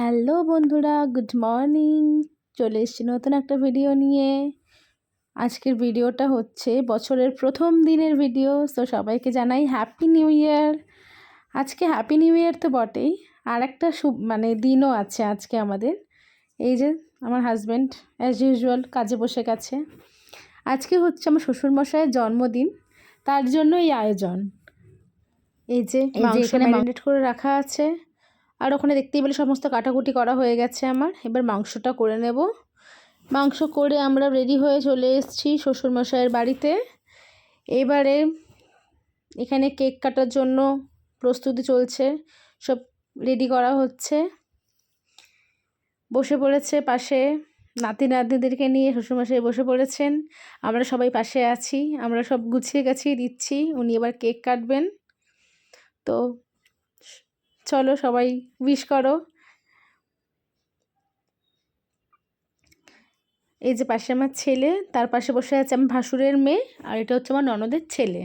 Hello বন্ধুরা, good morning. চলে এসেছি নতুন একটা ভিডিও নিয়ে। আজকের ভিডিওটা হচ্ছে বছরের প্রথম দিনের ভিডিও। তো সবাইকে জানাই হ্যাপি নিউ ইয়ার। আজকে হ্যাপি নিউ ইয়ার তো বটেই, আর একটা দিনও আছে আজকে আমাদের। এই যে আমার হাজব্যান্ড অ্যাজ ইউজুয়াল কাজে বসে গেছে। আজকে হচ্ছে আমার শ্বশুরমশাইয়ের জন্মদিন, তার জন্য এই আয়োজন। এই যে মাংস ম্যারিনেট করে রাখা আছে, আর ওখানে দেখতেই পেলে সমস্ত কাটাকুটি করা হয়ে গেছে আমার। এবার মাংসটা করে নেব। মাংস করে আমরা রেডি হয়ে চলে এসেছি শ্বশুরমশাইয়ের বাড়িতে। এবারে এখানে কেক কাটার জন্য প্রস্তুতি চলছে, সব রেডি করা হচ্ছে। বসে পড়েছে পাশে নাতি নাতনিদেরকে নিয়ে শ্বশুরমশাই বসে পড়েছেন। আমরা সবাই পাশে আছি, আমরা সব গুছিয়ে গাছিয়ে দিচ্ছি। উনি এবার কেক কাটবেন। তো চলো সবাই উইশ করো। এই যে পাশে আমার ছেলে, তার পাশে বসে আছে আমার ভাসুরের মেয়ে, আর এটা হচ্ছে আমার ননদের ছেলে।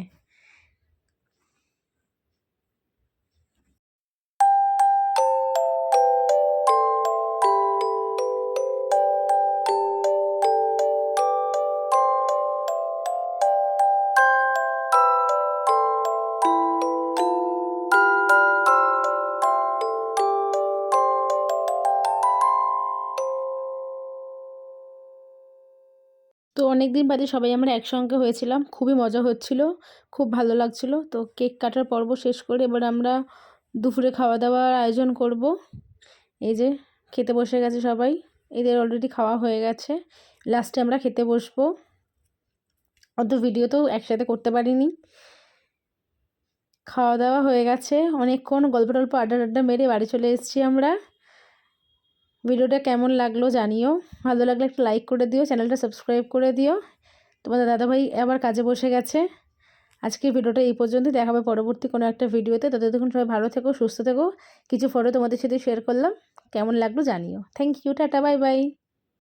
তো অনেক দিন বাদে সবাই আমরা একসঙ্গে হয়েছিলাম, খুবই মজা হচ্ছিল, খুব ভালো লাগছিল। তো কেক কাটার পর্ব শেষ করে এবার আমরা দুপুরে খাওয়া দাওয়ার আয়োজন করব। এই যে খেতে বসে গেছে সবাই, এদের অলরেডি খাওয়া হয়ে গেছে। লাস্টে আমরা খেতে বসবো। অত ভিডিও তো একসাথে করতে পারিনি। খাওয়া দাওয়া হয়ে গেছে, অনেকক্ষণ গল্প টল্প আড্ডা মেরে বাড়ি চলে এসেছি আমরা। ভিডিওটা কেমন লাগলো জানিও, ভালো লাগলে একটা লাইক করে দিও, চ্যানেলটা সাবস্ক্রাইব করে দিও। তোমাদের দাদাভাই আবার কাজে বসে গেছে। আজকের ভিডিওটা এই পর্যন্তই, দেখা হবে পরবর্তী কোনো একটা ভিডিওতে। ততক্ষণ সবাই ভালো থেকো, সুস্থ থেকো। কিছু ফটো তোমাদের সাথে শেয়ার করলাম, কেমন লাগলো জানিও। Thank you, tata, bye by.